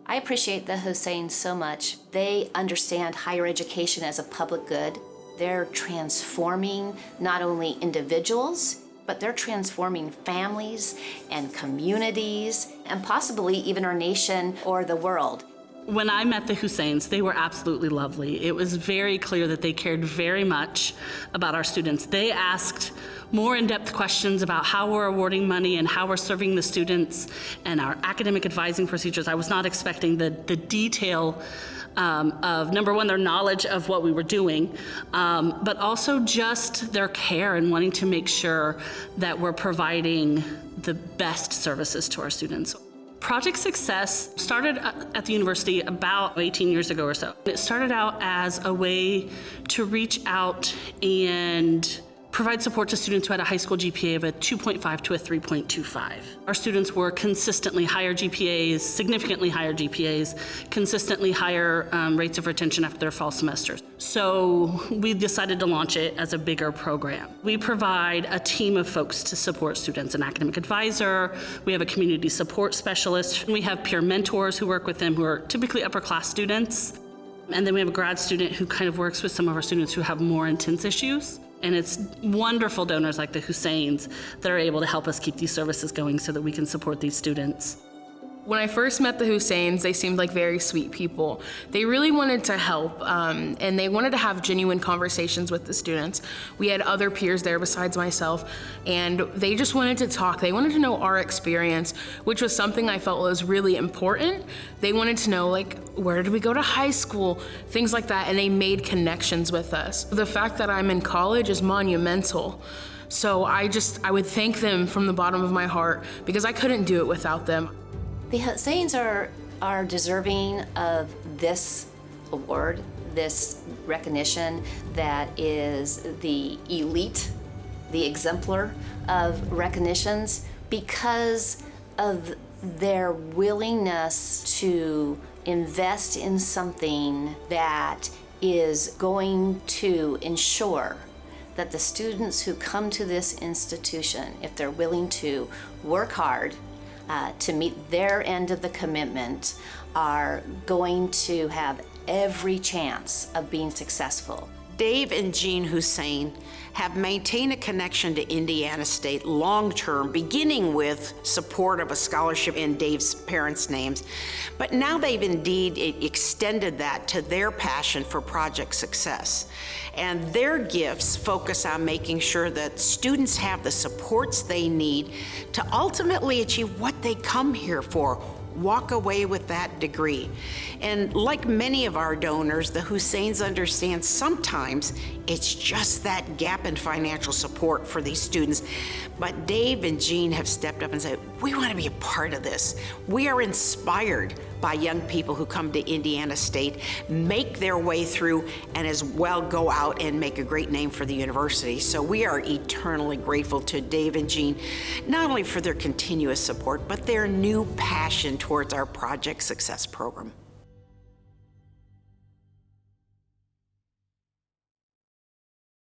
I appreciate the Husain so much. They understand higher education as a public good. They're transforming not only individuals, but they're transforming families and communities and possibly even our nation or the world. When I met the Husains, they were absolutely lovely. It was very clear that they cared very much about our students. They asked more in-depth questions about how we're awarding money and how we're serving the students and our academic advising procedures. I was not expecting the detail of, number one, their knowledge of what we were doing, but also just their care and wanting to make sure that we're providing the best services to our students. Project Success started at the university about 18 years ago or so. It started out as a way to reach out and provide support to students who had a high school GPA of a 2.5 to a 3.25. Our students were consistently higher GPAs, significantly higher GPAs, consistently higher rates of retention after their fall semesters. So we decided to launch it as a bigger program. We provide a team of folks to support students, an academic advisor, we have a community support specialist, we have peer mentors who work with them who are typically upper class students. And then we have a grad student who kind of works with some of our students who have more intense issues. And it's wonderful donors like the Husains that are able to help us keep these services going so that we can support these students. When I first met the Husains, they seemed like very sweet people. They really wanted to help, and they wanted to have genuine conversations with the students. We had other peers there besides myself, and they just wanted to talk. They wanted to know our experience, which was something I felt was really important. They wanted to know, like, where did we go to high school, things like that, and they made connections with us. The fact that I'm in college is monumental. So I would thank them from the bottom of my heart because I couldn't do it without them. The Husains are deserving of this award, this recognition that is the elite, the exemplar of recognitions because of their willingness to invest in something that is going to ensure that the students who come to this institution, if they're willing to work hard, to meet their end of the commitment, are going to have every chance of being successful. Dave and Jeanne Husain have maintained a connection to Indiana State long-term, beginning with support of a scholarship in Dave's parents' names. But now they've indeed extended that to their passion for Project Success. And their gifts focus on making sure that students have the supports they need to ultimately achieve what they come here for, walk away with that degree. And like many of our donors, the Husains understand sometimes it's just that gap in financial support for these students. But Dave and Jeanne have stepped up and said, we want to be a part of this. We are inspired by young people who come to Indiana State, make their way through, and as well go out and make a great name for the university. So we are eternally grateful to Dave and Jeanne, not only for their continuous support, but their new passion towards our Project Success program.